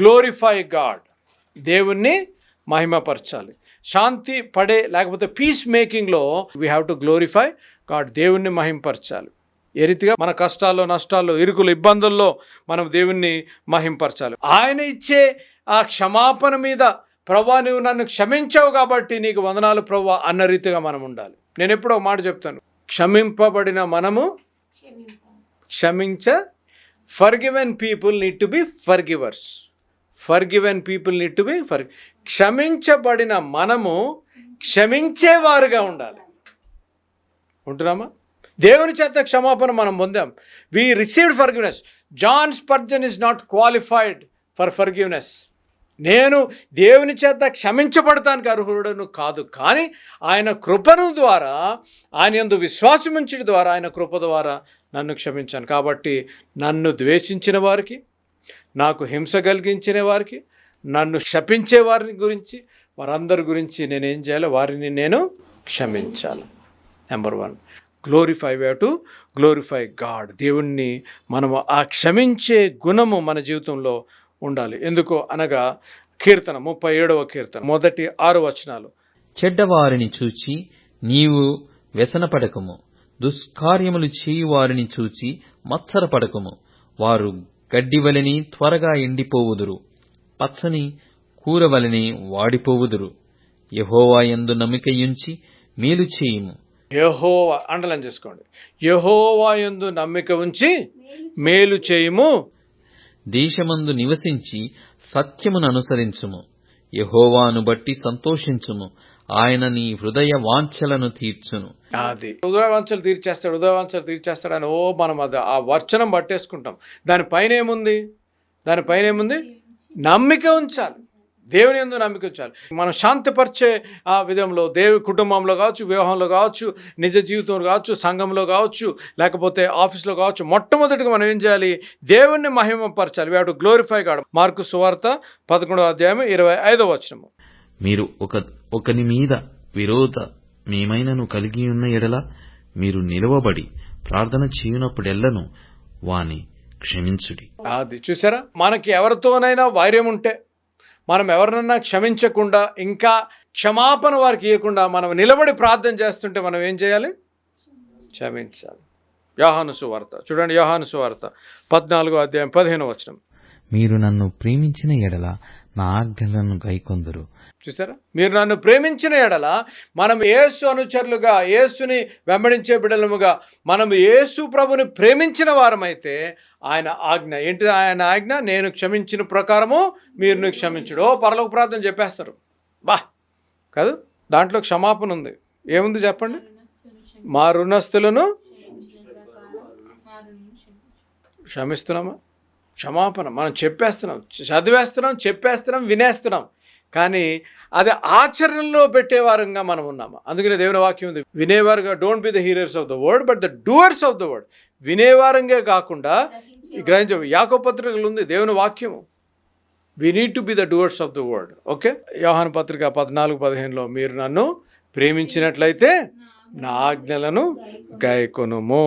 Glorify God, దేవుణ్ణి మహిమపరచాలి. శాంతి పడే లేకపోతే పీస్ మేకింగ్లో we have to glorify God, దేవుణ్ణి మహింపరచాలి. ఏ రీతిగా మన కష్టాల్లో, నష్టాల్లో, ఇరుకులు, ఇబ్బందుల్లో మనం దేవుణ్ణి మహింపరచాలి. ఆయన ఇచ్చే ఆ క్షమాపణ మీద, ప్రభువా నువ్వు నన్ను క్షమించావు కాబట్టి నీకు వందనాలు ప్రభువా అన్న రీతిగా మనం ఉండాలి. నేను ఎప్పుడో మాట చెప్తాను, క్షమింపబడిన మనము forgiven people need to be forgivers. Forgiven people need to be క్షమించబడిన మనము క్షమించేవారుగా ఉండాలి. ఉంటున్నామా? దేవుని చేత క్షమాపణ మనం పొందాం. We received forgiveness. John Spurgeon is not qualified for forgiveness. నేను దేవుని చేత క్షమించబడటానికి అర్హుడను కాదు, కానీ ఆయన కృపను ద్వారా, ఆయన యందు విశ్వాసం ఉంచడం ద్వారా, ఆయన కృప ద్వారా నన్ను క్షమించాను. కాబట్టి నన్ను ద్వేషించిన వారికి, నాకు హింస కలిగించిన వారికి, నన్ను శపించే వారిని గురించి, వారందరి గురించి నేనేం చేయాలి? వారిని నేను క్షమించాలి. Number 1, glorify. Way to glorify God. దేవుణ్ణి మనము ఆ క్షమించే గుణము మన జీవితంలో ఉండాలి. ఎందుకు అనగా కీర్తన 37వ కీర్తన 1-6 వచనాలు. చెడ్డవారిని చూచి నీవు వ్యసనపడకము, దుష్కార్యములు చేయువారిని చూచి మత్సరపడకము. వారు గడ్డివలెని త్వరగా ఎండిపోవుదురు, పచ్చని కూరవలెని వాడిపోవుదురు. యెహోవా యందు నమ్మికయుంచి మేలు చేయుము. యెహోవా అండర్లైన్ చేసుకోండి. యెహోవా యందు నమ్మిక ఉంచి మేలు చేయుము. దేశమందు నివసించి సత్యమును అనుసరించుము. యెహోవాను బట్టి సంతోషించుము. ఆయన నీ హృదయ వాంఛలను తీర్చును. అది హృదయవాంఛలు తీర్చేస్తాడు అని మనం అది ఆ వచనం పట్టేసుకుంటాం. దానిపైన ఏముంది? నమ్మిక ఉంచాలి. దేవుని యందు నమ్మిక ఉంచాలి. మనం శాంతిపరిచే ఆ విధంలో కుటుంబంలో కావచ్చు, వివాహంలో కావచ్చు, నిజ జీవితంలో కావచ్చు, సంఘంలో కావచ్చు, లేకపోతే ఆఫీస్లో కావచ్చు, మొట్టమొదటిగా మనం ఏం చేయాలి? దేవుణ్ణి మహిమపరచాలి. We have to glorify God. Mark సువార్త 11వ అధ్యాయం 25వ వచనము. మీరు ఒకని మీద విరోధమేమైనను కలిగి ఉన్న ఎడల మీరు నిలవబడి ప్రార్థన చేయునప్పుడెల్లను వాని క్షమించుడి. అది చూసారా? మనకి ఎవరితోనైనా వైర్యం ఉంటే, మనం ఎవరినన్నా క్షమించకుండా, ఇంకా క్షమాపణ వారికి ఇవ్వకుండా మనం నిలబడి ప్రార్థన చేస్తుంటే మనం ఏం చేయాలి? క్షమించాలి. యోహాను సువార్త చూడండి. యోహాను సువార్త 14వ అధ్యాయం 15వ వచనం. మీరు నన్ను ప్రేమించిన ఎడల నా ఆజ్ఞలను గైకొందురు. చూసారా? మీరు నన్ను ప్రేమించిన ఎడల, మనం యేసు అనుచరులుగా, యేసుని వెంబడించే బిడ్డలముగా, మనం యేసు ప్రభుని ప్రేమించిన వారమైతే ఆయన ఆజ్ఞ ఏంటిది? ఆయన ఆజ్ఞ, నేను క్షమించిన ప్రకారము మీరు క్షమించుడు. పరలోక ప్రార్థన చెప్పేస్తారు. కాదు, దాంట్లో క్షమాపణ ఉంది. ఏముంది చెప్పండి? మా రుణస్థులను క్షమిస్తున్నామా? క్షమాపణ మనం చెప్పేస్తున్నాం, వినేస్తున్నాం, కానీ అది ఆచరణలో పెట్టేవారంగా మనం ఉన్నాము. అందుకనే దేవుని వాక్యం ఉంది, వినేవారుగా, don't be the hearers of the word but the doers of the word. వినేవారంగా కాకుండా గ్రహించే యాకోబు పత్రికలు ఉంది దేవుని వాక్యము. We need to be the doers of the word. Okay. యోహాను పత్రిక 14:15లో మీరు నన్ను ప్రేమించినట్లయితే నా ఆజ్ఞలను గైకొనుము.